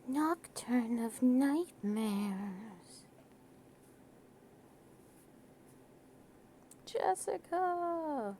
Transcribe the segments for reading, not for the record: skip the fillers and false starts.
Nocturne of Nightmares. Jessica!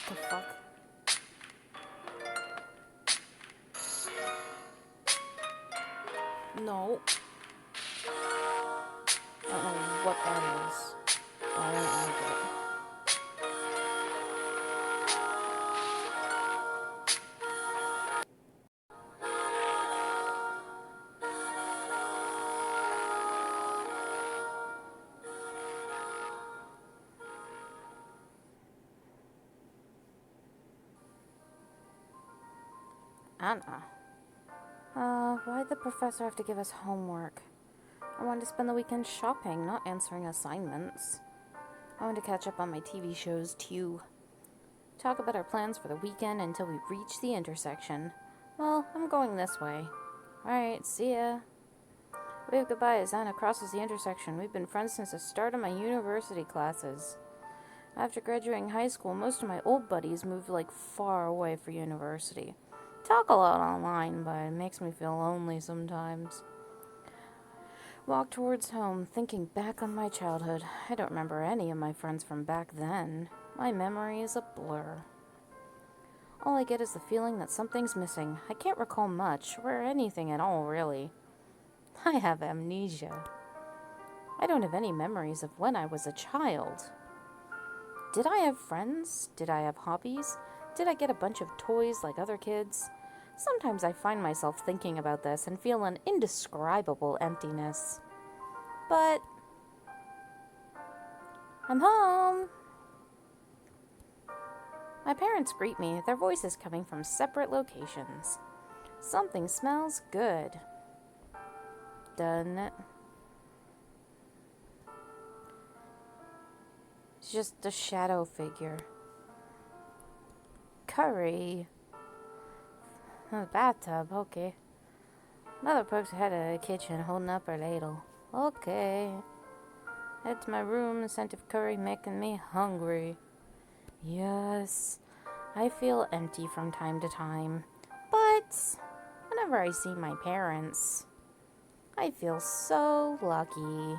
The fuck? No. I don't know what that is. I don't like it. Anna. Why'd the professor have to give us homework? I wanted to spend the weekend shopping, not answering assignments. I want to catch up on my TV shows, too. Talk about our plans for the weekend until we reach the intersection. Well, I'm going this way. Alright, see ya. Wave goodbye as Anna crosses the intersection. We've been friends since the start of my university classes. After graduating high school, most of my old buddies moved far away for university. Talk a lot online, but it makes me feel lonely sometimes. Walk towards home, thinking back on my childhood. I don't remember any of my friends from back then. My memory is a blur. All I get is the feeling that something's missing. I can't recall much, or anything at all, really. I have amnesia. I don't have any memories of when I was a child. Did I have friends? Did I have hobbies? Did I get a bunch of toys like other kids? Sometimes I find myself thinking about this and feel an indescribable emptiness. But I'm home. My parents greet me, their voices coming from separate locations. Something smells good. Doesn't it? It's just a shadow figure. Curry. A bathtub, okay. Mother pokes her head out of the kitchen, holding up her ladle. Okay. Head to my room, the scent of curry making me hungry. Yes, I feel empty from time to time. But whenever I see my parents, I feel so lucky.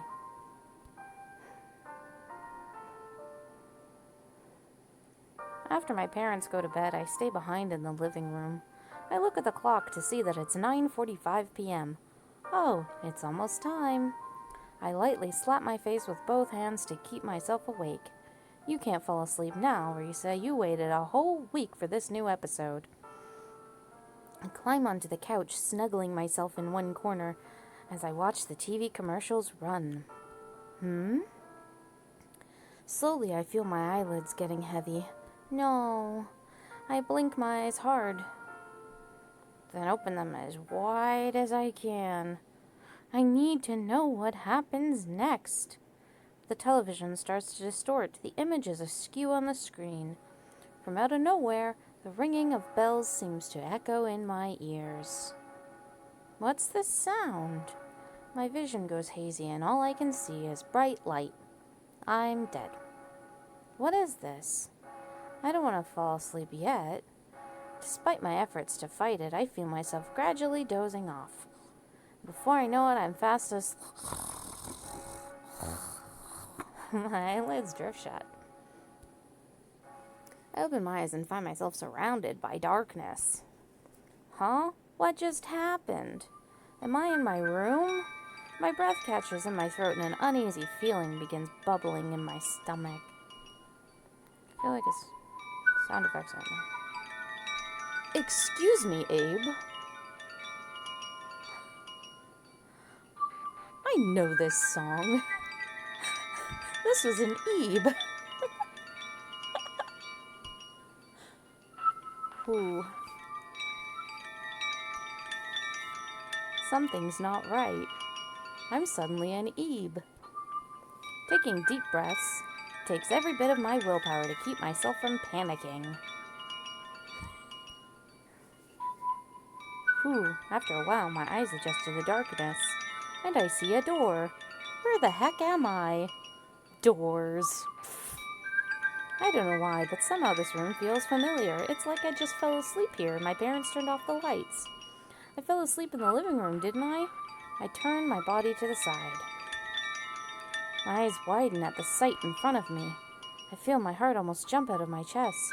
After my parents go to bed, I stay behind in the living room. I look at the clock to see that it's 9:45 p.m. Oh, it's almost time. I lightly slap my face with both hands to keep myself awake. You can't fall asleep now, Risa. You waited a whole week for this new episode. I climb onto the couch, snuggling myself in one corner as I watch the TV commercials run. Slowly, I feel my eyelids getting heavy. No. I blink my eyes hard, then open them as wide as I can. I need to know what happens next. The television starts to distort. The image is askew on the screen. From out of nowhere, the ringing of bells seems to echo in my ears. What's this sound? My vision goes hazy and all I can see is bright light. I'm dead. What is this? I don't want to fall asleep yet. Despite my efforts to fight it, I feel myself gradually dozing off. Before I know it, I'm fast asleep. My eyelids drift shut. I open my eyes and find myself surrounded by darkness. Huh? What just happened? Am I in my room? My breath catches in my throat and an uneasy feeling begins bubbling in my stomach. feel like it's sound effects right now. Excuse me, Abe. I know this song. This was an Ebe. Ooh. Something's not right. I'm suddenly an Ebe. Taking deep breaths takes every bit of my willpower to keep myself from panicking. Whew, after a while my eyes adjust to the darkness, and I see a door. Where the heck am I? Doors. I don't know why, but somehow this room feels familiar. It's like I just fell asleep here and my parents turned off the lights. I fell asleep in the living room, didn't I? I turn my body to the side. My eyes widen at the sight in front of me. I feel my heart almost jump out of my chest.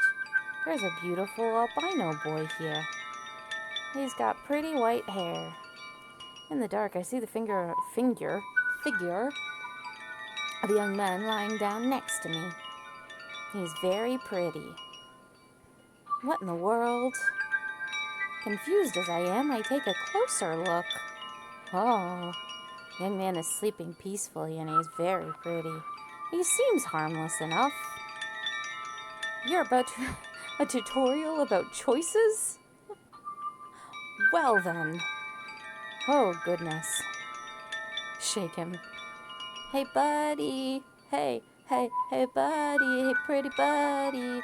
There's a beautiful albino boy here. He's got pretty white hair. In the dark, I see the figure of a young man lying down next to me. He's very pretty. What in the world? Confused as I am, I take a closer look. Oh, the young man is sleeping peacefully and he's very pretty. He seems harmless enough. You're about a tutorial about choices? Well then. Oh, goodness. Shake him. Hey, buddy. Hey, buddy. Hey, pretty buddy.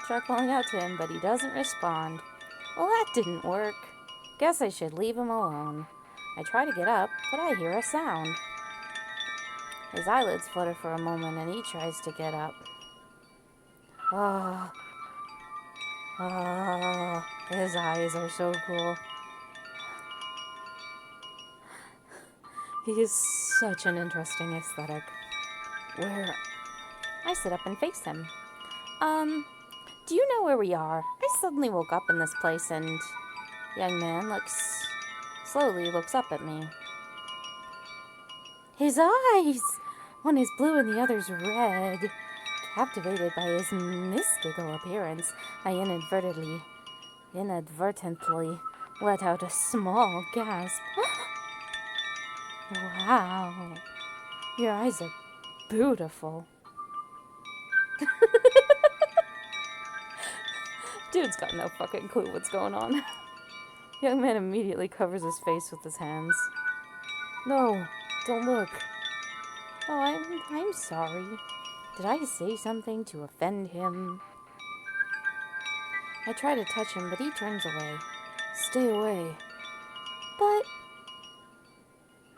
Try calling out to him, but he doesn't respond. Well, that didn't work. Guess I should leave him alone. I try to get up, but I hear a sound. His eyelids flutter for a moment, and he tries to get up. Oh, his eyes are so cool. He is such an interesting aesthetic. Where? I sit up and face him. Do you know where we are? I suddenly woke up in this place and... The young man slowly looks up at me. His eyes! One is blue and the other's red. Captivated by his mystical appearance, I inadvertently let out a small gasp. Wow. Your eyes are beautiful. Dude's got no fucking clue what's going on. Young man immediately covers his face with his hands. No, don't look. Oh, I'm sorry. Did I say something to offend him? I try to touch him, but he turns away. Stay away. But...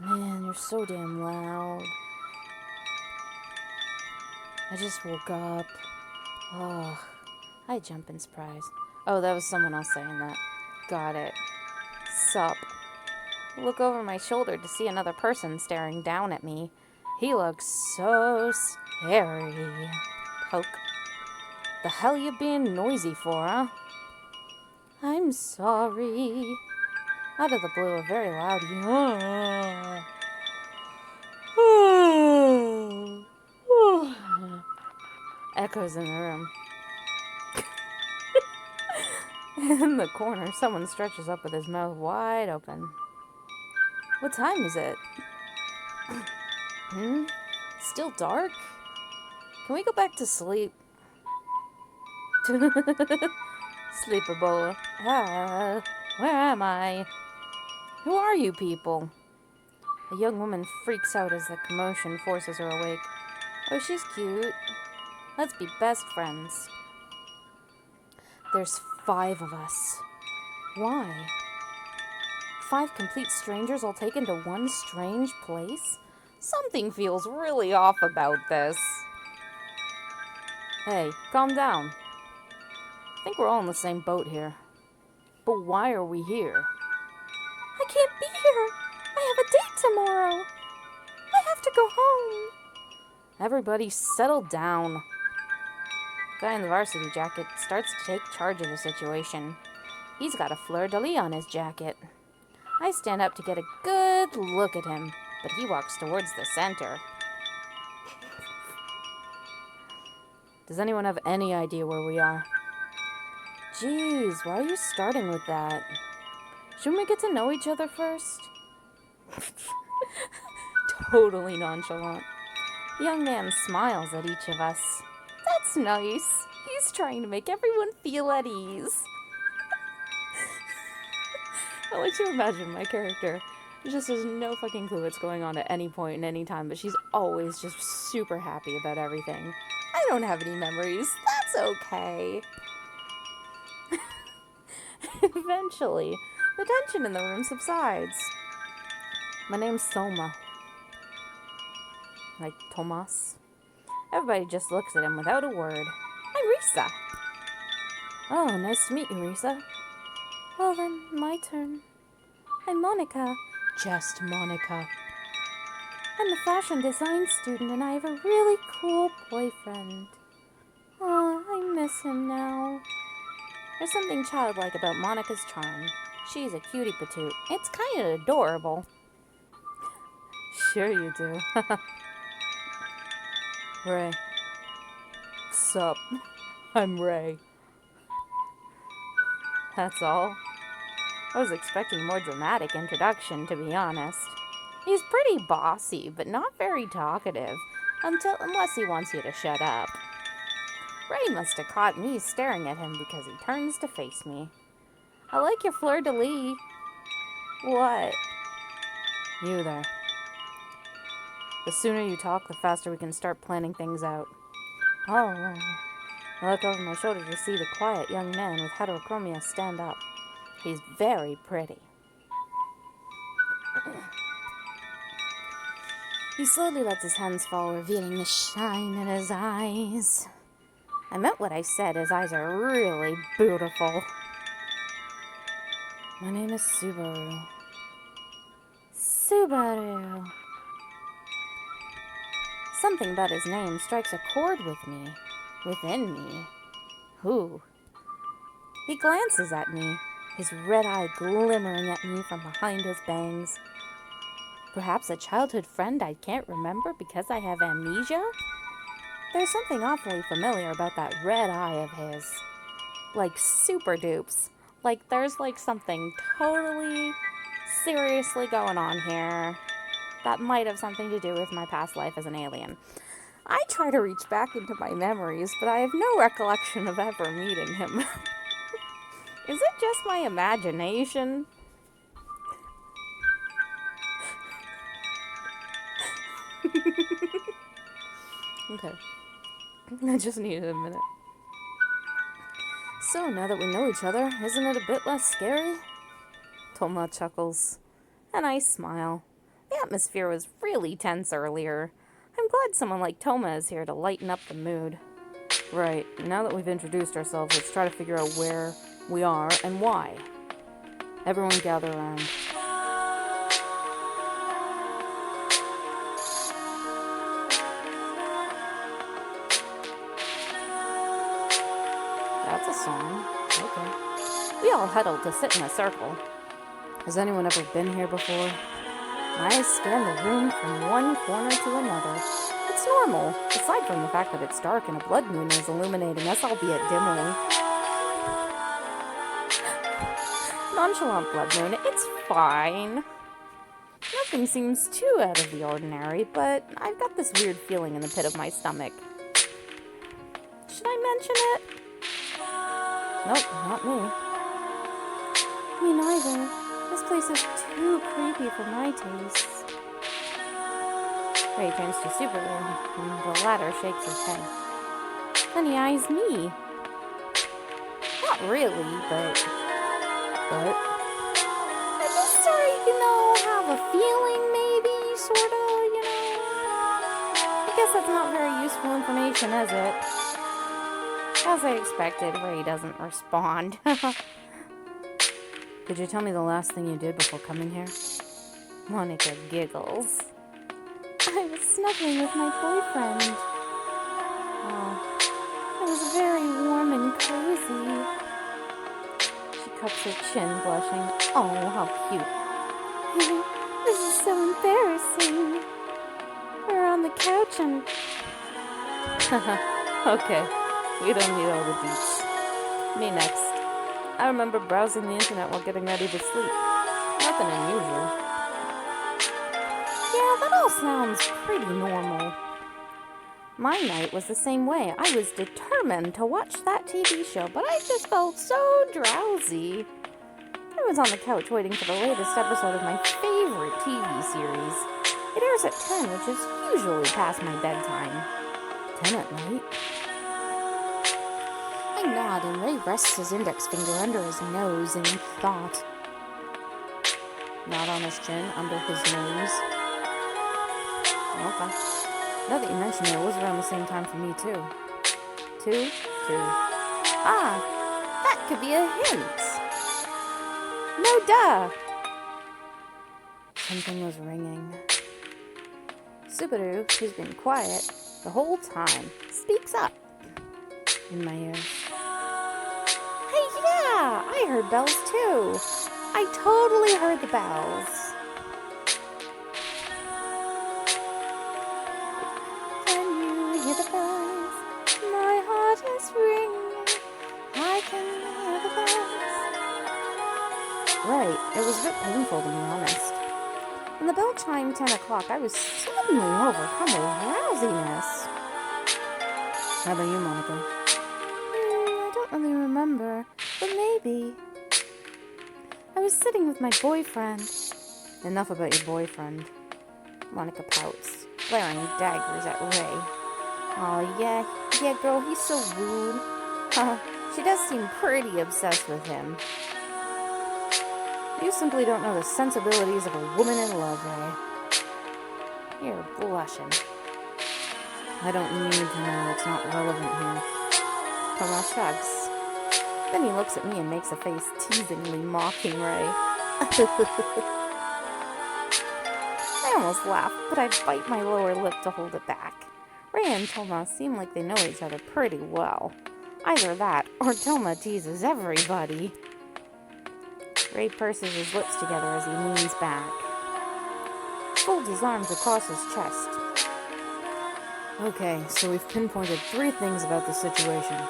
Man, you're so damn loud. I just woke up. Oh, I jump in surprise. Oh, that was someone else saying that. Got it. Sup. Look over my shoulder to see another person staring down at me. He looks so scary. Poke. The hell you being noisy for, huh? I'm sorry. Out of the blue, a very loud echoes in the room. In the corner, someone stretches up with his mouth wide open. What time is it? Still dark? Can we go back to sleep? Sleepable. Where am I? Who are you people? A young woman freaks out as the commotion forces her awake. Oh, she's cute. Let's be best friends. There's 5 of us. Why? 5 complete strangers all taken to one strange place? Something feels really off about this. Hey, calm down. I think we're all in the same boat here. But why are we here? I can't be here. I have a date tomorrow. I have to go home. Everybody settle down. The guy in the varsity jacket starts to take charge of the situation. He's got a fleur-de-lis on his jacket. I stand up to get a good look at him, but he walks towards the center. Does anyone have any idea where we are? Jeez, why are you starting with that? Shouldn't we get to know each other first? Totally nonchalant. The young man smiles at each of us. That's nice. He's trying to make everyone feel at ease. I like to imagine my character just has no fucking clue what's going on at any point in any time, but she's always just super happy about everything. I don't have any memories. That's okay. Eventually, the tension in the room subsides. My name's Toma. Like Tomas. Everybody just looks at him without a word. I'm Risa. Oh, nice to meet you, Risa. Well then, my turn. I'm Monica. Just Monica. I'm a fashion design student and I have a really cool boyfriend. Oh, I miss him now. There's something childlike about Monica's charm. She's a cutie patoot. It's kind of adorable. Sure you do. Ray. Sup? I'm Ray. That's all. I was expecting a more dramatic introduction, to be honest. He's pretty bossy, but not very talkative, unless he wants you to shut up. Ray must have caught me staring at him because he turns to face me. I like your fleur-de-lis. What? You there. The sooner you talk, the faster we can start planning things out. Oh. I look over my shoulder to see the quiet young man with heterochromia stand up. He's very pretty. He slowly lets his hands fall, revealing the shine in his eyes. I meant what I said. His eyes are really beautiful. My name is Subaru. Subaru. Something about his name strikes a chord with me. Within me. Who? He glances at me, his red eye glimmering at me from behind his bangs. Perhaps a childhood friend I can't remember because I have amnesia? There's something awfully familiar about that red eye of his. Like super dupes. Like there's like something totally seriously going on here that might have something to do with my past life as an alien. I try to reach back into my memories, but I have no recollection of ever meeting him. Is it just my imagination? Okay. I just needed a minute. So, now that we know each other, isn't it a bit less scary? Toma chuckles. And I smile. The atmosphere was really tense earlier. I'm glad someone like Toma is here to lighten up the mood. Right, now that we've introduced ourselves, let's try to figure out where we are and why. Everyone gather around. That's a song. Okay. We all huddled to sit in a circle. Has anyone ever been here before? My eyes scan the room from one corner to another. It's normal, aside from the fact that it's dark and a blood moon is illuminating us, albeit dimly. Nonchalant blood moon, it's fine. Nothing seems too out of the ordinary, but I've got this weird feeling in the pit of my stomach. Should I mention it? Nope, not me. Me neither. This place is too creepy for my tastes. Ray turns to Subaru, and the latter shakes his head. Then he eyes me. Not really, but... I just sort of, have a feeling maybe, sort of, I guess that's not very useful information, is it? As I expected, Ray doesn't respond. Could you tell me the last thing you did before coming here? Monica giggles. I was snuggling with my boyfriend. Oh, it was very warm and cozy. She cups her chin, blushing. Oh, how cute. This is so embarrassing. We're on the couch and... Okay, we don't need all the deets. Me next. I remember browsing the internet while getting ready to sleep. Nothing unusual. Yeah, that all sounds pretty normal. My night was the same way. I was determined to watch that TV show, but I just felt so drowsy. I was on the couch waiting for the latest episode of my favorite TV series. It airs at 10, which is usually past my bedtime. 10 at night? I nod and Ray rests his index finger under his nose in thought. Not on his chin, under his nose. Okay. Now that you mention it was around the same time for me, too. 2, 2. Ah, that could be a hint. No duh! Something was ringing. Subaru, who's been quiet the whole time, speaks up in my ear. Hey, yeah! I heard bells, too. I totally heard the bells. Can you hear the bells? My heart is ringing. I can hear the bells. Right, it was a bit painful, to be honest. When the bell chimed 10 o'clock, I was suddenly overcome with drowsiness. How about you, Monica? I don't really remember, but maybe. I was sitting with my boyfriend. Enough about your boyfriend. Monica pouts, glaring daggers at Ray. Aw, yeah, girl, he's so rude. She does seem pretty obsessed with him. You simply don't know the sensibilities of a woman in love, Ray. You're blushing. I don't need to know. It's not relevant here. Thomas shrugs. Then he looks at me and makes a face teasingly mocking Ray. I almost laugh, but I bite my lower lip to hold it back. Ray and Thelma seem like they know each other pretty well. Either that, or Thelma teases everybody. Ray purses his lips together as he leans back. Folds his arms across his chest. Okay, so we've pinpointed 3 things about the situation.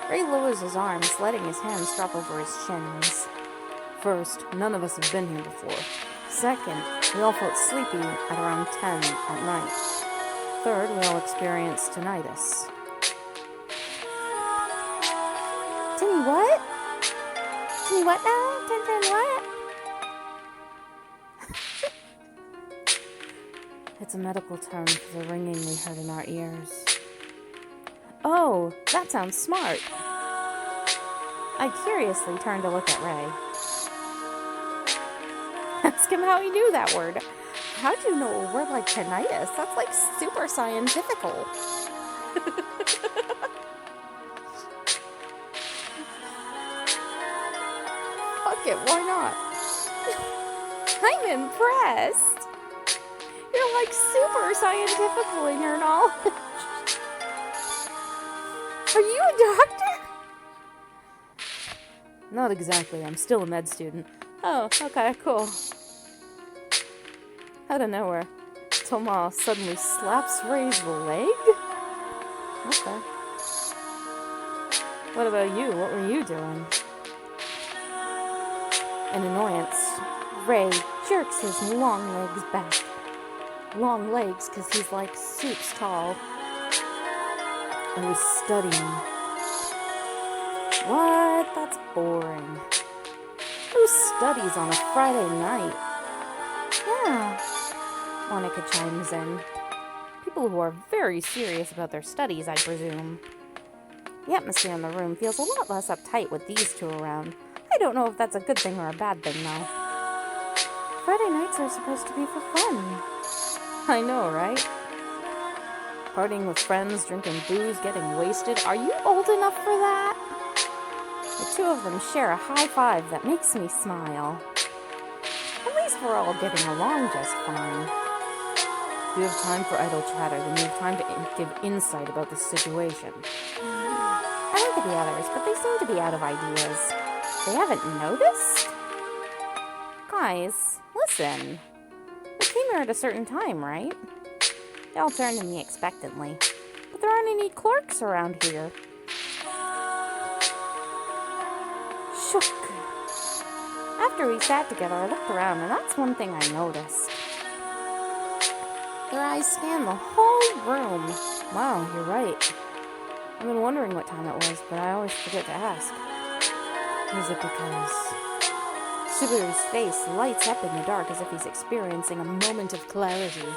Ray lowers his arms, letting his hands drop over his shins. First, none of us have been here before. Second, we all felt sleepy at around 10 at night. Third, we all experienced tinnitus. Tinny what? Tinny what now? Tin what? It's a medical term for the ringing we heard in our ears. Oh, that sounds smart. I curiously turned to look at Ray. Ask him how he knew that word. How'd you know a word like tinnitus? That's like super scientifical. Fuck it, why not? I'm impressed. You're like super scientifical in your knowledge. Are you a doctor? Not exactly. I'm still a med student. Oh, okay, cool. Out of nowhere, Thomas suddenly slaps Ray's leg? Okay. What about you? What were you doing? In annoyance, Ray jerks his long legs back. Long legs, because he's like soups tall. I was studying. What? That's boring. Who studies on a Friday night? Yeah, Monica chimes in. People who are very serious about their studies, I presume. The atmosphere in the room feels a lot less uptight with these two around. I don't know if that's a good thing or a bad thing, though. Friday nights are supposed to be for fun. I know, right? Partying with friends, drinking booze, getting wasted. Are you old enough for that? The two of them share a high five that makes me smile. At least we're all getting along just fine. If you have time for idle chatter, then you have time to give insight about the situation. I look at the others, but they seem to be out of ideas. They haven't noticed? Guys, listen. We came here at a certain time, right? They all turned to me expectantly. But there aren't any clerks around here. Shook. After we sat together, I looked around, and that's one thing I noticed. Their eyes scanned the whole room. Wow, you're right. I've been wondering what time it was, but I always forget to ask. Is it because Subaru's face lights up in the dark as if he's experiencing a moment of clarity?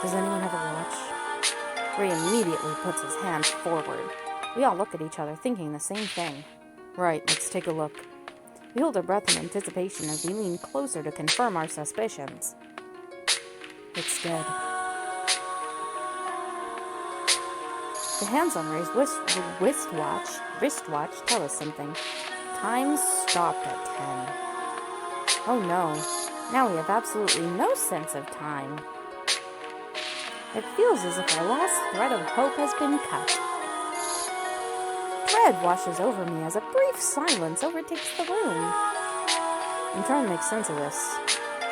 Does anyone have a watch? Ray immediately puts his hand forward. We all look at each other, thinking the same thing. Right, let's take a look. We hold our breath in anticipation as we lean closer to confirm our suspicions. It's dead. The hands on Ray's wristwatch tell us something. Time stopped at 10. Oh no, now we have absolutely no sense of time. It feels as if our last thread of hope has been cut. Dread washes over me as a brief silence overtakes the room. I'm trying to make sense of this.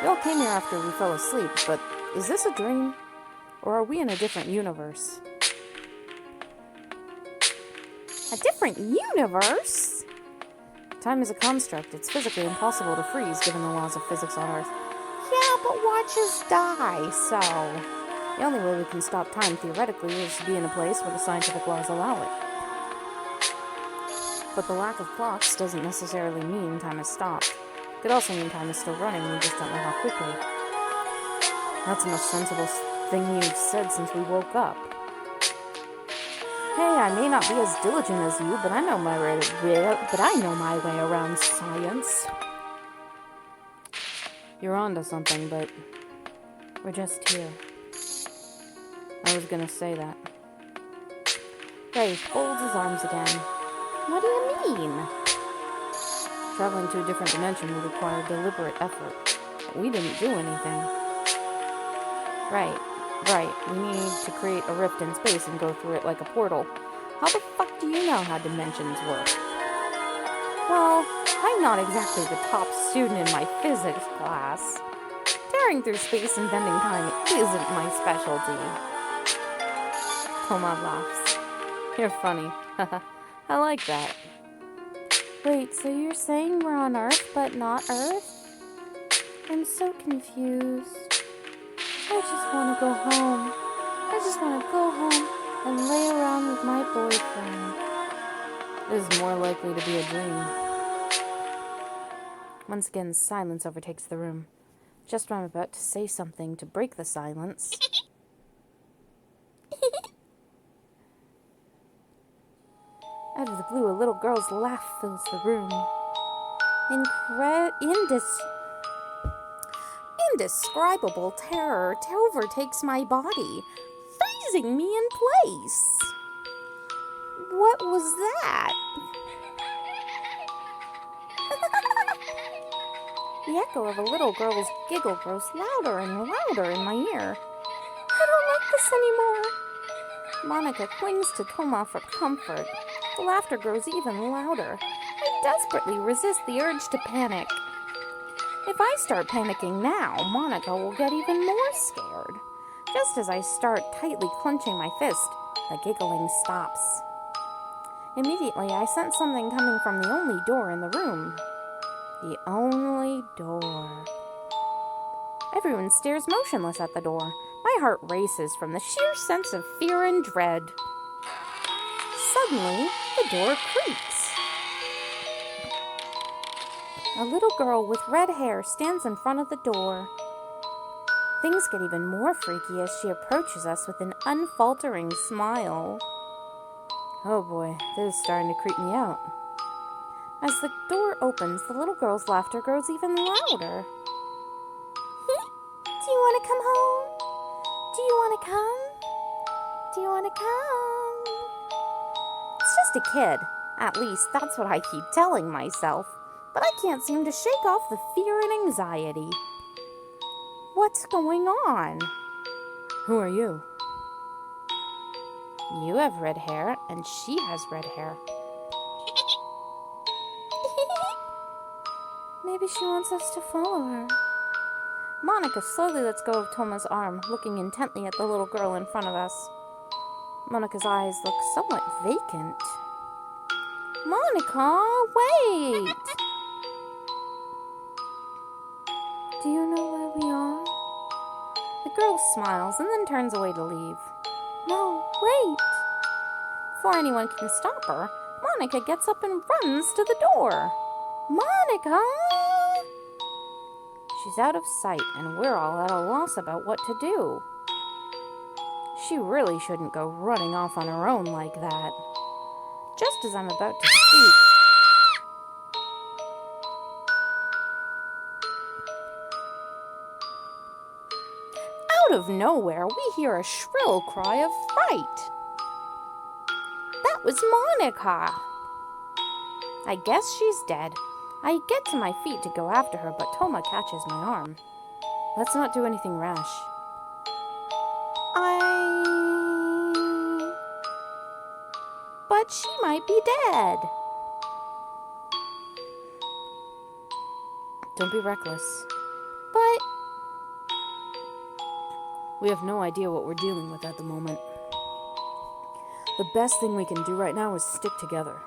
We all came here after we fell asleep, but is this a dream? Or are we in a different universe? A different universe? Time is a construct. It's physically impossible to freeze given the laws of physics on Earth. Yeah, but watches die, so the only way we can stop time theoretically is to be in a place where the scientific laws allow it. But the lack of clocks doesn't necessarily mean time has stopped. It could also mean time is still running, we just don't know how quickly. That's the most sensible thing you've said since we woke up. Hey, I may not be as diligent as you, but I know my way around science. You're onto something, but we're just here. I was gonna say that. Ray folds his arms again. What do you mean? Traveling to a different dimension would require deliberate effort. But we didn't do anything. Right. We need to create a rift in space and go through it like a portal. How the fuck do you know how dimensions work? Well, I'm not exactly the top student in my physics class. Tearing through space and bending time isn't my specialty. Toma laughs. You're funny. I like that. Wait, so you're saying we're on Earth, but not Earth? I'm so confused. I just want to go home. I just want to go home and lay around with my boyfriend. This is more likely to be a dream. Once again, silence overtakes the room. Just when I'm about to say something to break the silence... Out of the blue, a little girl's laugh fills the room. Indescribable terror overtakes my body, freezing me in place. What was that? The echo of a little girl's giggle grows louder and louder in my ear. I don't like this anymore. Monica clings to Toma for comfort. The laughter grows even louder. I desperately resist the urge to panic. If I start panicking now, Monica will get even more scared. Just as I start tightly clenching my fist, the giggling stops. Immediately, I sense something coming from the only door in the room. The only door. Everyone stares motionless at the door. My heart races from the sheer sense of fear and dread. Suddenly, the door creaks. A little girl with red hair stands in front of the door. Things get even more freaky as she approaches us with an unfaltering smile. Oh boy, this is starting to creep me out. As the door opens, the little girl's laughter grows even louder. Do you want to come home? Do you want to come? Do you want to come? It's just a kid. At least, that's what I keep telling myself. But I can't seem to shake off the fear and anxiety. What's going on? Who are you? You have red hair, and she has red hair. Maybe she wants us to follow her. Monica slowly lets go of Toma's arm, looking intently at the little girl in front of us. Monica's eyes look somewhat vacant. Monica, wait! Do you know where we are? The girl smiles and then turns away to leave. No, wait! Before anyone can stop her, Monica gets up and runs to the door. Monica! She's out of sight, and we're all at a loss about what to do. She really shouldn't go running off on her own like that. Just as I'm about to speak, out of nowhere, we hear a shrill cry of fright. That was Monica. I guess she's dead. I get to my feet to go after her, but Toma catches my arm. Let's not do anything rash. But she might be dead. Don't be reckless. But we have no idea what we're dealing with at the moment. The best thing we can do right now is stick together.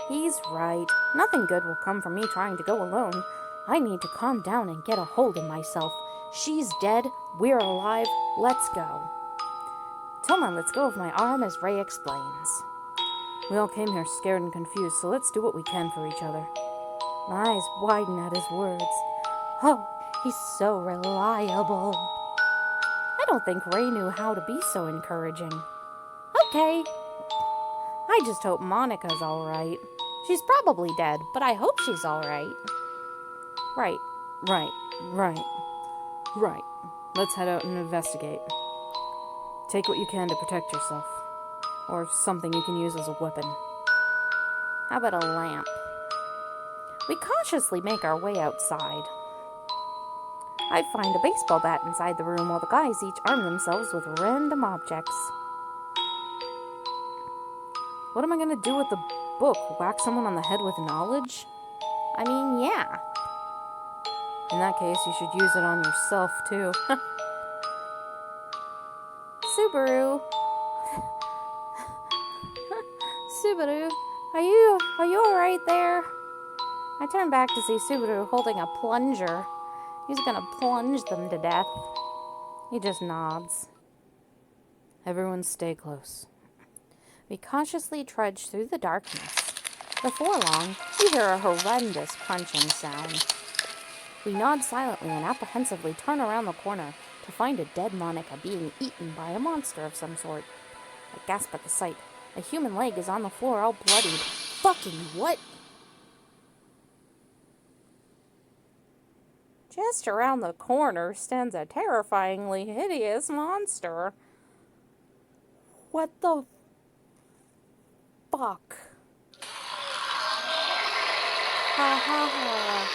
He's right. Nothing good will come from me trying to go alone. I need to calm down and get a hold of myself. She's dead. We're alive. Let's go. Toma lets go of my arm as Ray explains. We all came here scared and confused, so let's do what we can for each other. My eyes widen at his words. Oh, he's so reliable. I don't think Ray knew how to be so encouraging. Okay. I just hope Monica's alright. She's probably dead, but I hope she's alright. Right. Let's head out and investigate. Take what you can to protect yourself. Or something you can use as a weapon. How about a lamp? We cautiously make our way outside. I find a baseball bat inside the room while the guys each arm themselves with random objects. What am I going to do with the book? Whack someone on the head with knowledge? I mean, yeah. In that case, you should use it on yourself, too. Subaru. Subaru, are you alright there? I turn back to see Subaru holding a plunger. He's gonna plunge them to death. He just nods. Everyone stay close. We cautiously trudge through the darkness. Before long, we hear a horrendous crunching sound. We nod silently and apprehensively turn around the corner to find a dead Monica being eaten by a monster of some sort. I gasp at the sight. A human leg is on the floor, all bloodied. Fucking what? Just around the corner stands a terrifyingly hideous monster. What the fuck? Ha ha ha.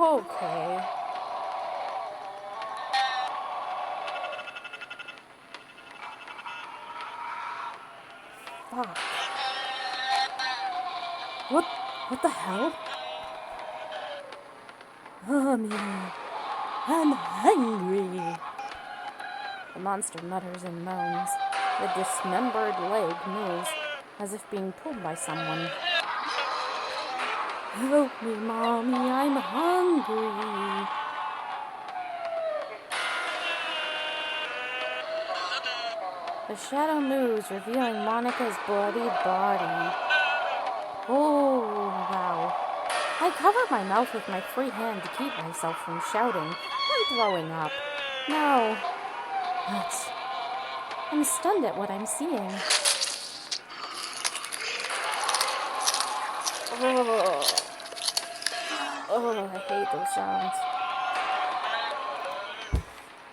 Okay. Fuck. What the hell? Mommy, I'm hungry. The monster mutters and moans. The dismembered leg moves as if being pulled by someone. Help me, Mommy, I'm hungry. The shadow moves, revealing Monica's bloodied body. Oh, wow. I cover my mouth with my free hand to keep myself from shouting and throwing up. No. I'm stunned at what I'm seeing. Oh, I hate those sounds.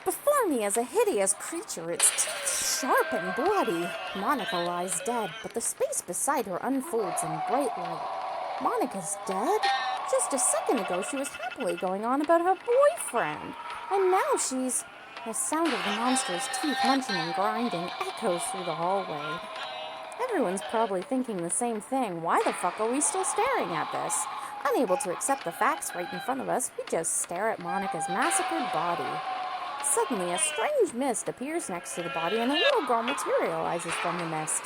Before me is a hideous creature, its teeth sharp and bloody. Monica lies dead, but the space beside her unfolds in bright light. Monica's dead? Just a second ago, she was happily going on about her boyfriend. And now she's... The sound of the monster's teeth munching and grinding echoes through the hallway. Everyone's probably thinking the same thing. Why the fuck are we still staring at this? Unable to accept the facts right in front of us, we just stare at Monica's massacred body. Suddenly, a strange mist appears next to the body, and a little girl materializes from the mist.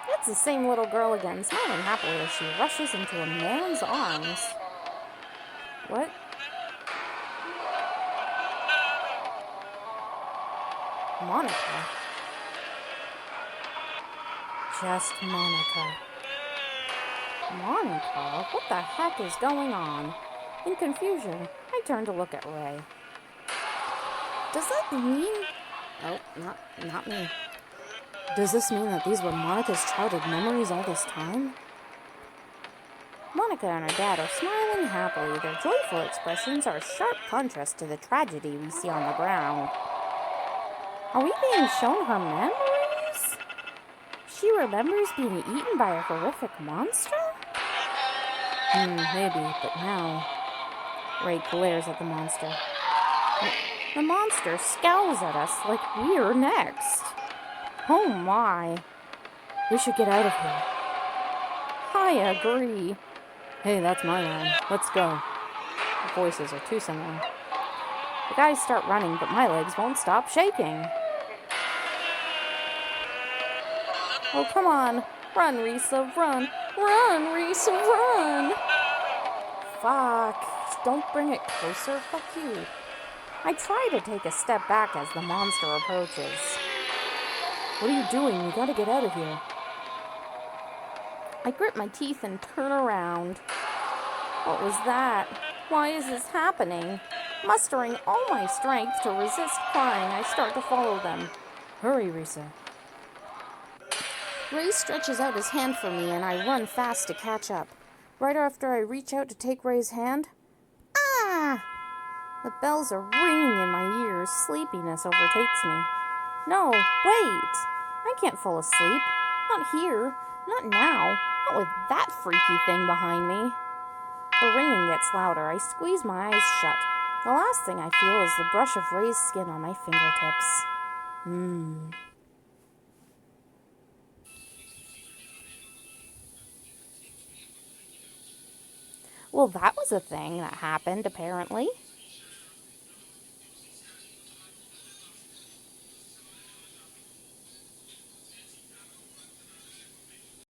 It's the same little girl again, smiling happily as she rushes into a man's arms. What? Monica? Just Monica. Monica? What the heck is going on? In confusion, I turn to look at Ray. Does that mean... Oh, not me. Does this mean that these were Monica's childhood memories all this time? Monica and her dad are smiling happily. Their joyful expressions are a sharp contrast to the tragedy we see on the ground. Are we being shown her memories? She remembers being eaten by a horrific monster? Maybe, but now... Ray glares at the monster. The monster scowls at us like we're next. Oh my. We should get out of here. I agree. Hey, that's my line. Let's go. The voices are too similar. The guys start running, but my legs won't stop shaking. Oh, come on. Run, Risa, run. Run, Risa, run. Fuck. Don't bring it closer. Fuck you. I try to take a step back as the monster approaches. What are you doing? You gotta get out of here. I grit my teeth and turn around. What was that? Why is this happening? Mustering all my strength to resist crying, I start to follow them. Hurry, Risa. Ray stretches out his hand for me, and I run fast to catch up. Right after I reach out to take Ray's hand... Ah! The bells are ringing in my ears. Sleepiness overtakes me. No, wait! I can't fall asleep. Not here. Not now. Not with that freaky thing behind me. The ringing gets louder. I squeeze my eyes shut. The last thing I feel is the brush of Ray's skin on my fingertips. Well, that was a thing that happened, apparently.